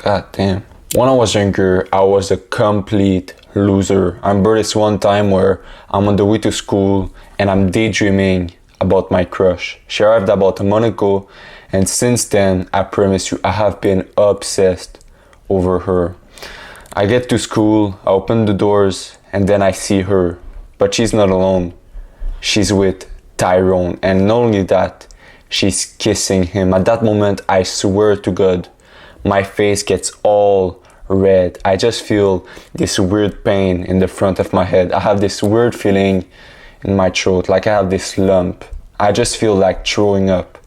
God damn. When I was younger, I was a complete loser. I remember this one time where I'm on the way to school and I'm daydreaming about my crush. She arrived about a month ago, and since then, I promise you, I have been obsessed over her. I get to school, I open the doors, and then I see her. But she's not alone. She's with Tyrone, and not only that, she's kissing him. At that moment, I swear to God, my face gets all red. I just feel this weird pain in the front of my head. I have this weird feeling in my throat, like I have this lump. I just feel like throwing up.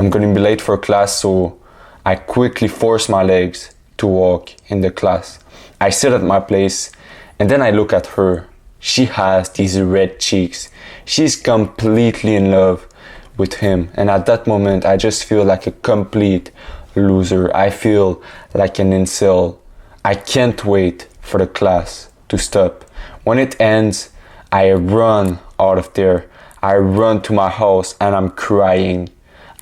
I'm gonna be late for class, so I quickly force my legs to walk in the class. I sit at my place, and then I look at her. She has these red cheeks. She's completely in love with him. And at that moment, I just feel like a complete loser. I feel like an incel. I can't wait for the class to stop. When it ends, I run out of there. I run to my house and I'm crying.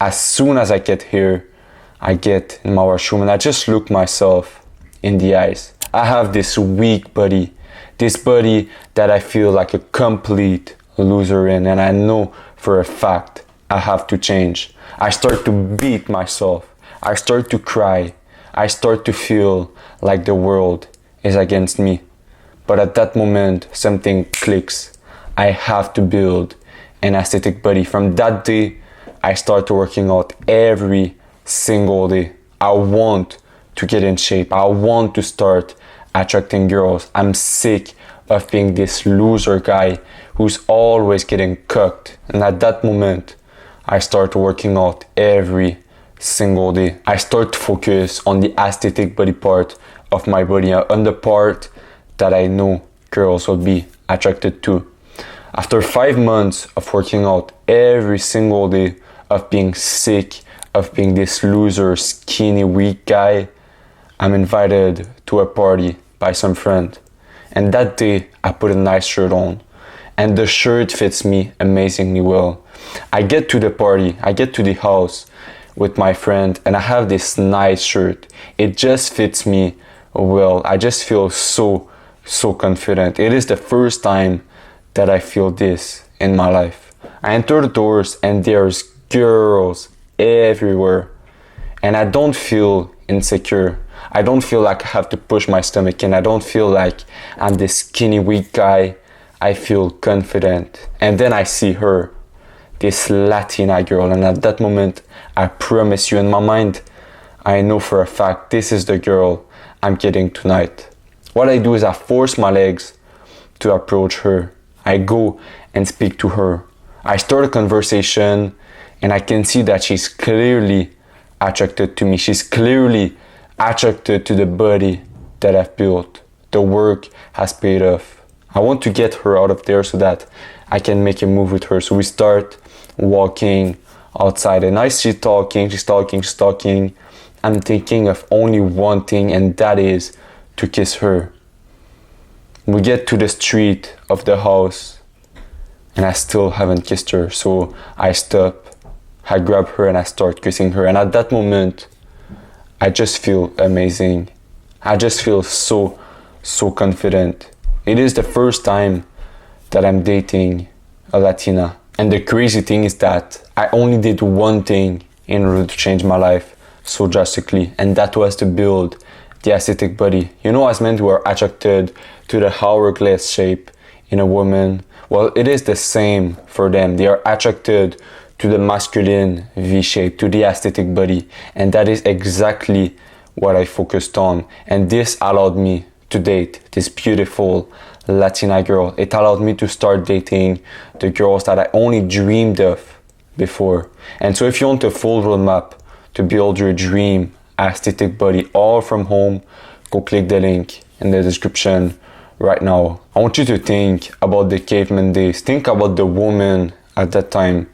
As soon as I get here, I get in my washroom and I just look myself in the eyes. I have this weak body. This body that I feel like a complete loser in, and I know for a fact I have to change. I start to beat myself. I start to cry. I start to feel like the world is against me. But at that moment, something clicks. I have to build an aesthetic body. From that day, I start working out every single day. I want to get in shape. I want to start attracting girls. I'm sick of being this loser guy who's always getting cooked. And at that moment, I start working out every single day. I start to focus on the aesthetic body part of my body, on the part that I know girls will be attracted to. After 5 months of working out every single day, of being sick, of being this loser, skinny, weak guy, I'm invited to a party by some friend. And that day, I put a nice shirt on. And the shirt fits me amazingly well. I get to the party, I get to the house with my friend, and I have this nice shirt. It just fits me well. I just feel so confident. It is the first time that I feel this in my life. I enter the doors and there's girls everywhere. And I don't feel insecure. I don't feel like I have to push my stomach in. I don't feel like I'm this skinny, weak guy. I feel confident. And then I see her, this Latina girl. And at that moment, I promise you, in my mind, I know for a fact this is the girl I'm getting tonight. What I do is I force my legs to approach her. I go and speak to her. I start a conversation and I can see that she's clearly attracted to me. She's clearly attracted to the body that I've built. The work has paid off. I want to get her out of there so that I can make a move with her. So we start walking outside and I see she's talking. I'm thinking of only one thing, and that is to kiss her. We get to the street of the house and I still haven't kissed her. So I stop, I grab her and I start kissing her. And at that moment, I just feel amazing. I just feel so confident. It is the first time that I'm dating a Latina. And the crazy thing is that I only did one thing in order to change my life so drastically, and that was to build the aesthetic body. You know, as men who are attracted to the hourglass shape in a woman, well, it is the same for them. They are attracted to the masculine V shape, to the aesthetic body, and that is exactly what I focused on. And this allowed me to date this beautiful Latina girl. It allowed me to start dating the girls that I only dreamed of before. And so if you want a full roadmap to build your dream aesthetic body all from home, go click the link in the description right now. I want you to think about the caveman days. Think about the woman at that time.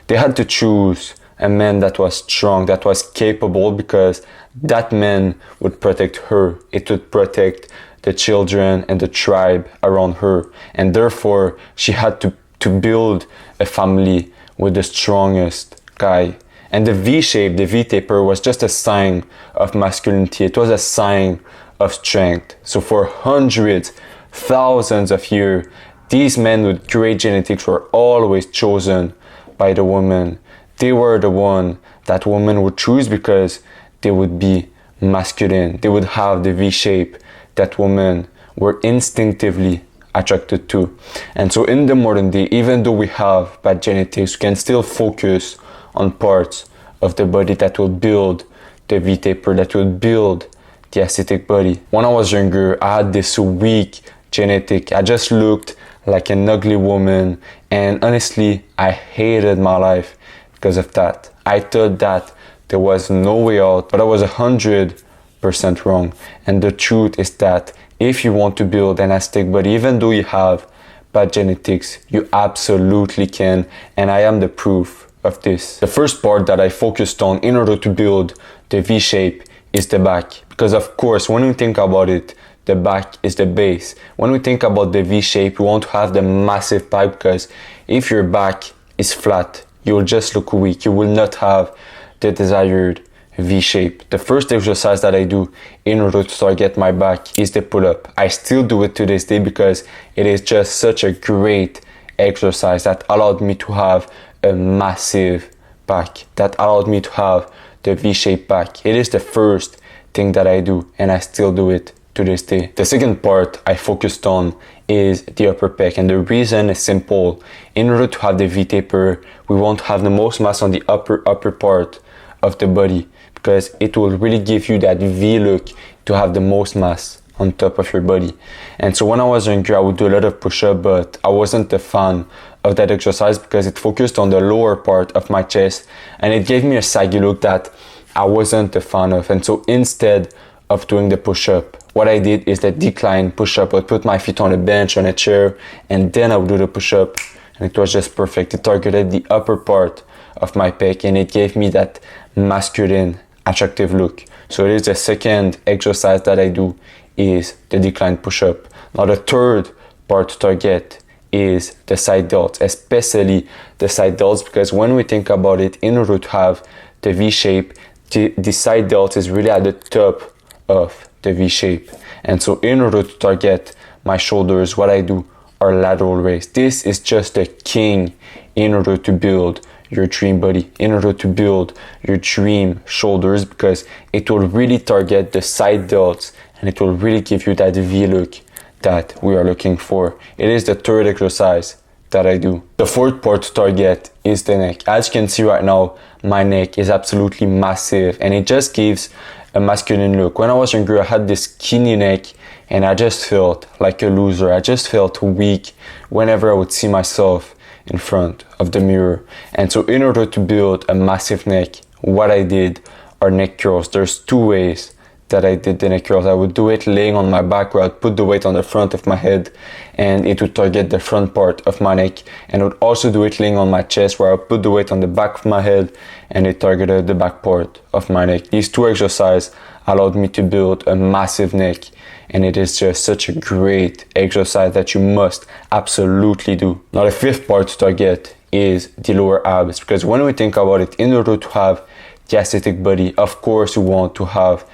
They had to choose a man that was strong, that was capable, because that man would protect her. It would protect the children and the tribe around her. And therefore, she had to build a family with the strongest guy. And the V shape, the V taper, was just a sign of masculinity. It was a sign of strength. So for hundreds, thousands of years, these men with great genetics were always chosen by the woman. They were the one that women would choose because they would be masculine. They would have the V shape that women were instinctively attracted to. And so in the modern day, even though we have bad genetics, we can still focus on parts of the body that will build the V taper, that will build the aesthetic body. When I was younger, I had this weak genetic. I just looked like an ugly woman, and honestly, I hated my life because of that. I thought that there was no way out, but I was 100% wrong. And the truth is that if you want to build an aesthetic body, even though you have bad genetics, you absolutely can, and I am the proof of this. The first part that I focused on in order to build the V shape is the back, because of course when we think about it, the back is the base. When we think about the V shape, we want to have the massive back, because if your back is flat, you will just look weak. You will not have the desired V shape. The first exercise that I do in order to target my back is the pull-up. I still do it to this day because it is just such a great exercise that allowed me to have a massive back, that allowed me to have the V-shaped back. It is the first thing that I do, and I still do it to this day. The second part I focused on is the upper pec, and the reason is simple. In order to have the V taper, we want to have the most mass on the upper part of the body, because it will really give you that V look to have the most mass on top of your body. And so when I was younger, I would do a lot of push-up, but I wasn't a fan of that exercise because it focused on the lower part of my chest, and it gave me a saggy look that I wasn't a fan of. And so instead of doing the push-up, what I did is the decline push-up. I would put my feet on a bench, on a chair, and then I would do the push-up, and it was just perfect. It targeted the upper part of my pec, and it gave me that masculine, attractive look. So it is the second exercise that I do is the decline push-up. Now the third part to target is the side delts, especially the side delts, because when we think about it, in order to have the V shape, the side delt is really at the top of the V shape. And so in order to target my shoulders, what I do are lateral raise. This is just the king in order to build your dream body, in order to build your dream shoulders, because it will really target the side delts and it will really give you that V look that we are looking for. It is the third exercise that I do. The fourth part to target is the neck. As you can see right now, my neck is absolutely massive, and it just gives a masculine look. When I was younger, I had this skinny neck, and I just felt like a loser. I just felt weak whenever I would see myself in front of the mirror. And so in order to build a massive neck, what I did are neck curls. There's two ways that I did the neck curls. I would do it laying on my back, where I'd put the weight on the front of my head and it would target the front part of my neck, and I would also do it laying on my chest, where I would put the weight on the back of my head and it targeted the back part of my neck. These two exercises allowed me to build a massive neck, and it is just such a great exercise that you must absolutely do. Now the fifth part to target is the lower abs, because when we think about it, in order to have the aesthetic body, of course we want to have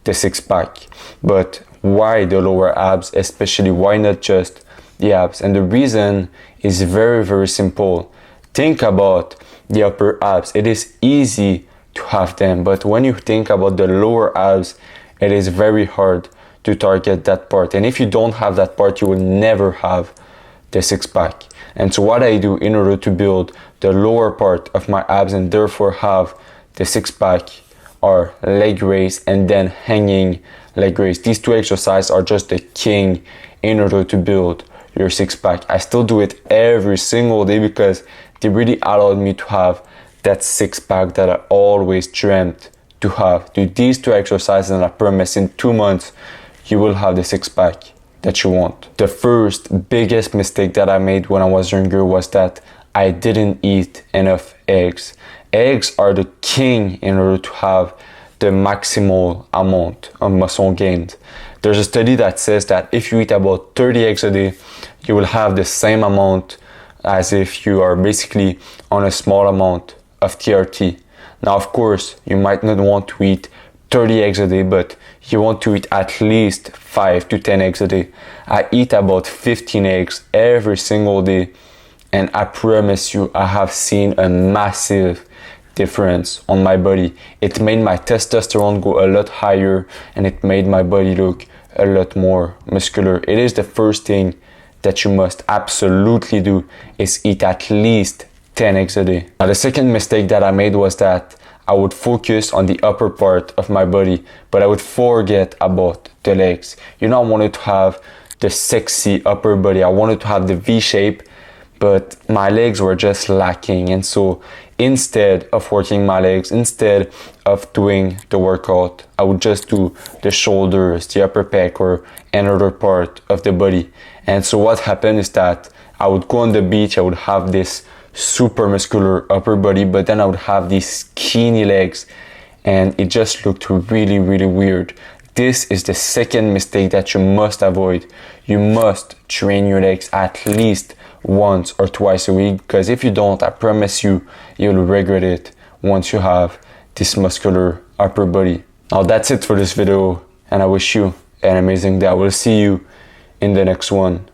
the six-pack, but why the lower abs? Especially, why not just the abs? And the reason is very, very simple. Think about the upper abs. It is easy to have them, but when you think about the lower abs, it is very hard to target that part. And if you don't have that part, you will never have the six-pack. And so what I do in order to build the lower part of my abs and therefore have the six-pack are leg raise and then hanging leg raise. These two exercises are just the king in order to build your six-pack. I still do it every single day because they really allowed me to have that six-pack that I always dreamt to have. Do these two exercises and I promise in 2 months you will have the six-pack that you want. The first biggest mistake that I made when I was younger was that I didn't eat enough eggs. Eggs are the king in order to have the maximal amount of muscle gained. There's a study that says that if you eat about 30 eggs a day, you will have the same amount as if you are basically on a small amount of TRT. Now, of course, you might not want to eat 30 eggs a day, but you want to eat at least 5 to 10 eggs a day. I eat about 15 eggs every single day, and I promise you, I have seen a massive difference on my body. It made my testosterone go a lot higher, and it made my body look a lot more muscular. It is the first thing that you must absolutely do, is eat at least 10 eggs a day. Now, the second mistake that I made was that I would focus on the upper part of my body, but I would forget about the legs. I wanted to have the sexy upper body. I wanted to have the V shape, but my legs were just lacking. And so instead of working my legs, instead of doing the workout, I would just do the shoulders, the upper pec, or another part of the body. And so what happened is that I would go on the beach, I would have this super muscular upper body, but then I would have these skinny legs, and it just looked really, really weird. This is the second mistake that you must avoid. You must train your legs at least once or twice a week, because if you don't, I promise you, you'll regret it once you have this muscular upper body. Now that's it for this video, and I wish you an amazing day. I will see you in the next one.